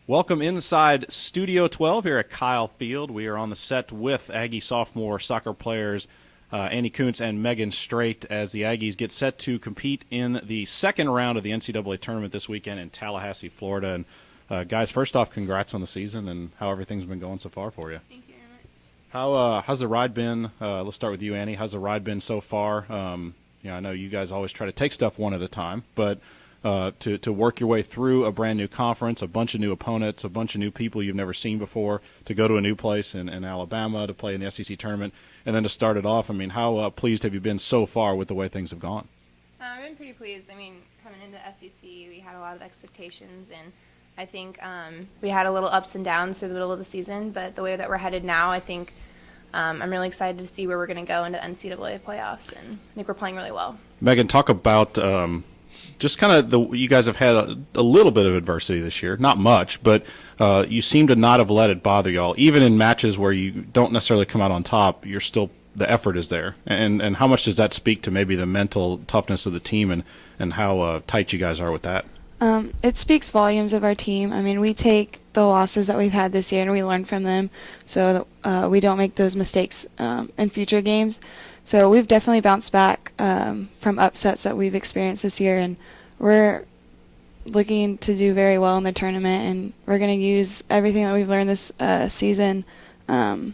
Welcome inside Studio 12 here at Kyle Field. We are on the set with Aggie sophomore soccer players Annie Kunz and Meghan Streight as the Aggies get set to compete in the second round of the NCAA tournament this weekend in Tallahassee, Florida. And guys, first off, congrats on the season and how everything's been going so far for you. Thank you very much. How's the ride been? Let's start with you, Annie. How's the ride been so far? I know you guys always try to take stuff one at a time, but to work your way through a brand new conference, a bunch of new opponents, a bunch of new people you've never seen before, to go to a new place in Alabama to play in the SEC tournament, and then to start it off, I mean, how pleased have you been so far with the way things have gone? I've been pretty pleased. I mean, coming into SEC, we had a lot of expectations, and I think we had a little ups and downs through the middle of the season, but the way that we're headed now, I think I'm really excited to see where we're going to go into NCAA playoffs, and I think we're playing really well. Meghan, talk about just kind of you guys have had a little bit of adversity this year, not much, but you seem to not have let it bother y'all. Even in matches where you don't necessarily come out on top, you're still, the effort is there. And how much does that speak to maybe the mental toughness of the team and how tight you guys are with that? It speaks volumes of our team. I mean, we take the losses that we've had this year and we learn from them so that we don't make those mistakes in future games. So we've definitely bounced back from upsets that we've experienced this year, and we're looking to do very well in the tournament, and we're going to use everything that we've learned this season for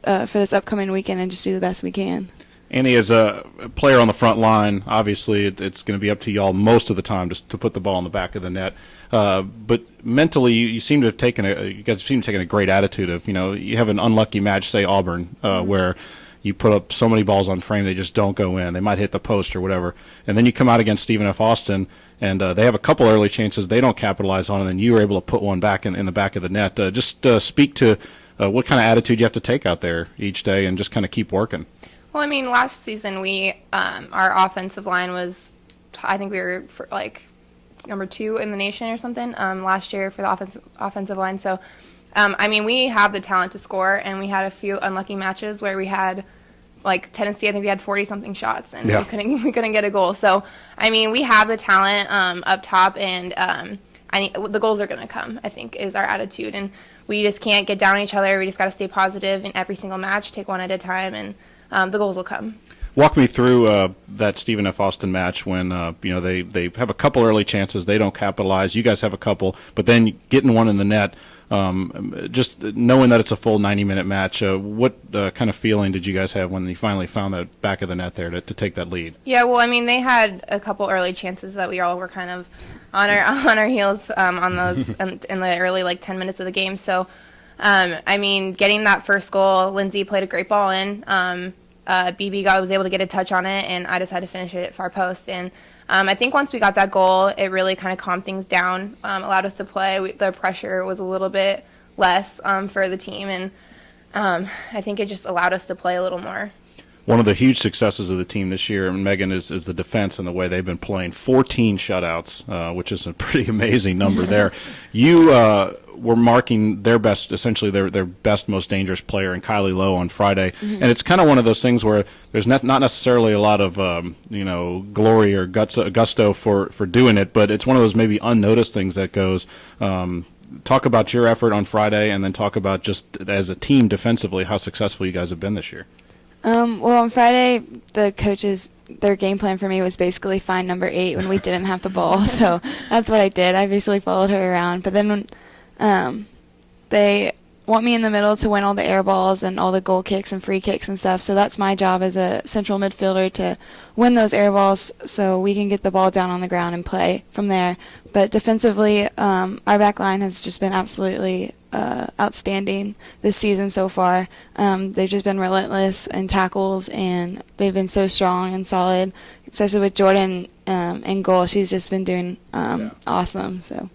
this upcoming weekend and just do the best we can. Annie, as a player on the front line, obviously it's going to be up to y'all most of the time to put the ball in the back of the net. But mentally, you seem to have you guys seem to have taken a great attitude of, you have an unlucky match, say Auburn, where you put up so many balls on frame, they just don't go in. They might hit the post or whatever. And then you come out against Stephen F. Austin, and they have a couple early chances they don't capitalize on, and then you were able to put one back in the back of the net. Just speak to what kind of attitude you have to take out there each day and just kind of keep working. Well, I mean, last season our offensive line was, I think we were number 2 in the nation or something last year for the offensive line. So, I mean, we have the talent to score, and we had a few unlucky matches where we had, Tennessee, I think we had 40-something shots, and we couldn't get a goal. So, I mean, we have the talent up top, and I think the goals are going to come, I think, is our attitude. And we just can't get down on each other. We just got to stay positive in every single match, take one at a time, and the goals will come. Walk me through that Stephen F. Austin match when they have a couple early chances, they don't capitalize. You guys have a couple, but then getting one in the net. Just knowing that it's a full 90-minute match, what kind of feeling did you guys have when you finally found that back of the net there to take that lead? Yeah, well, I mean, they had a couple early chances that we all were kind of on our heels on those in the early 10 minutes of the game. So, I mean, getting that first goal, Lindsay played a great ball in. BB was able to get a touch on it, and I just had to finish it at far post. And I think once we got that goal, it really kind of calmed things down, allowed us to play. The pressure was a little bit less for the team, and I think it just allowed us to play a little more. One of the huge successes of the team this year, and Meghan, is the defense and the way they've been playing. 14 shutouts, which is a pretty amazing number there. You were marking their best, essentially their best, most dangerous player in Kylie Lowe on Friday. Mm-hmm. And it's kind of one of those things where there's not necessarily a lot of glory or gusto for doing it, but it's one of those maybe unnoticed things that goes. Talk about your effort on Friday, and then talk about just as a team defensively how successful you guys have been this year. Well, on Friday, the coaches, their game plan for me was basically find number 8 when we didn't have the ball. So that's what I did. I basically followed her around. But then when they want me in the middle to win all the air balls and all the goal kicks and free kicks and stuff. So that's my job as a central midfielder, to win those air balls so we can get the ball down on the ground and play from there. But defensively, our back line has just been absolutely outstanding this season so far. They've just been relentless in tackles, and they've been so strong and solid, especially with Jordan in goal. She's just been doing awesome. So.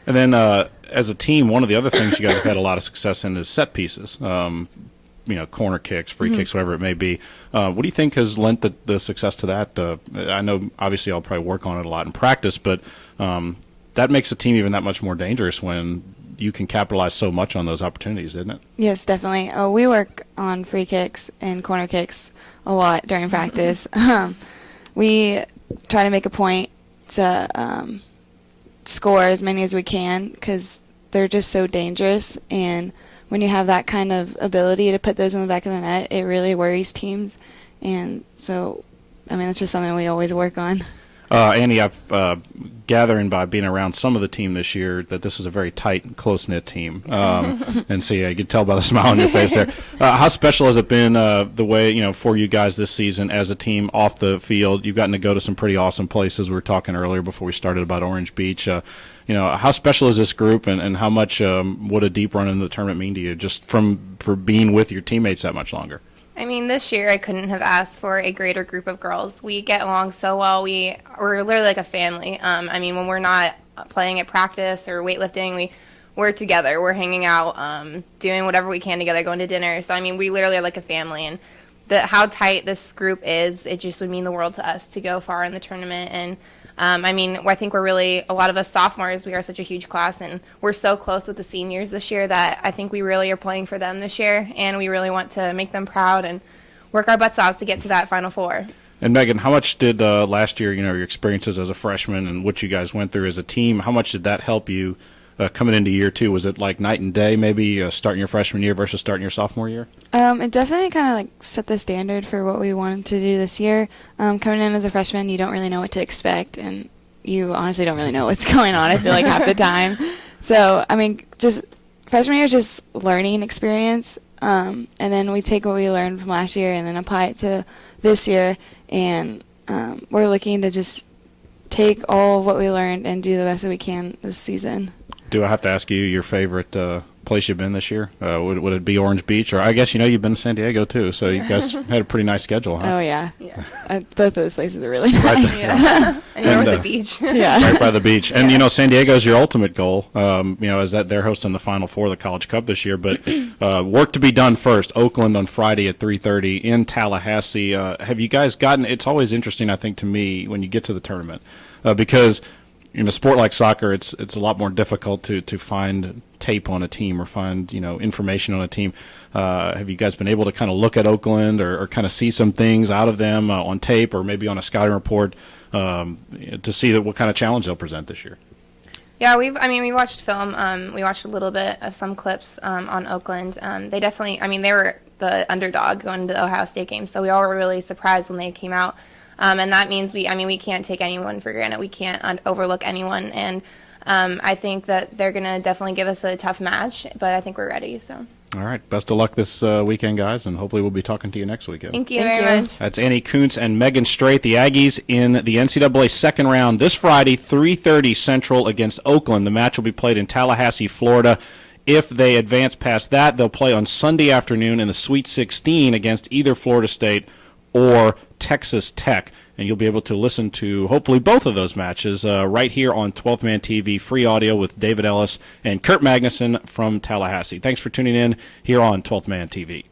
And then as a team, one of the other things you guys have had a lot of success in is set pieces. Corner kicks, free kicks, whatever it may be. What do you think has lent the success to that? I know obviously I'll probably work on it a lot in practice, but that makes the team even that much more dangerous when you can capitalize so much on those opportunities, isn't it? Yes, definitely. We work on free kicks and corner kicks a lot during practice. We try to make a point to score as many as we can, because they're just so dangerous, and when you have that kind of ability to put those in the back of the net, it really worries teams. And so, I mean, it's just something we always work on. Annie, I've gathering by being around some of the team this year that this is a very tight, close-knit team. And so, yeah, you can tell by the smile on your face there. How special has it been the way, for you guys this season as a team off the field? You've gotten to go to some pretty awesome places. We were talking earlier before we started about Orange Beach. How special is this group, and how much would a deep run into the tournament mean to you just for being with your teammates that much longer? I mean, this year I couldn't have asked for a greater group of girls. We get along so well. We're literally like a family. I mean, when we're not playing at practice or weightlifting, we're together. We're hanging out, doing whatever we can together, going to dinner. So, I mean, we literally are like a family. And how tight this group is, it just would mean the world to us to go far in the tournament. And I mean, I think a lot of us sophomores, we are such a huge class, and we're so close with the seniors this year that I think we really are playing for them this year, and we really want to make them proud and work our butts off to get to that Final Four. And Meghan, how much did last year, your experiences as a freshman and what you guys went through as a team, how much did that help you coming into year two? Was it like night and day, maybe starting your freshman year versus starting your sophomore year? It definitely kind of like set the standard for what we wanted to do this year. Coming in as a freshman, you don't really know what to expect, and you honestly don't really know what's going on, I feel like, half the time. So, I mean, just freshman year is just learning experience, and then we take what we learned from last year and then apply it to this year, and we're looking to just take all of what we learned and do the best that we can this season. Do I have to ask you your favorite place you've been this year? Would it be Orange Beach? Or I guess you've been to San Diego too, so you guys had a pretty nice schedule, huh? Oh, yeah. Yeah. Both of those places are really nice. Right there. Yeah. And you're with the beach. Yeah. Right by the beach. And, Yeah. San Diego's your ultimate goal, as that they're hosting the Final Four of the College Cup this year. But work to be done first. Oakland on Friday at 3:30 in Tallahassee. Have you guys gotten – it's always interesting, I think, to me when you get to the tournament because – in a sport like soccer, it's a lot more difficult to find tape on a team or find information on a team. Have you guys been able to kind of look at Oakland or kind of see some things out of them on tape or maybe on a scouting report to see what kind of challenge they'll present this year? Yeah, we watched film. We watched a little bit of some clips on Oakland. They definitely, they were the underdog going into the Ohio State game, so we all were really surprised when they came out. And that means we can't take anyone for granted. We can't overlook anyone. And I think that they're going to definitely give us a tough match, but I think we're ready. So. All right. Best of luck this weekend, guys, and hopefully we'll be talking to you next weekend. Thank you very much. That's Annie Kunz and Meghan Streight, the Aggies in the NCAA Second Round this Friday, 3:30 Central against Oakland. The match will be played in Tallahassee, Florida. If they advance past that, they'll play on Sunday afternoon in the Sweet 16 against either Florida State or Texas Tech, and you'll be able to listen to hopefully both of those matches right here on 12th Man TV, free audio with David Ellis and Kurt Magnuson from Tallahassee. Thanks for tuning in here on 12th Man TV.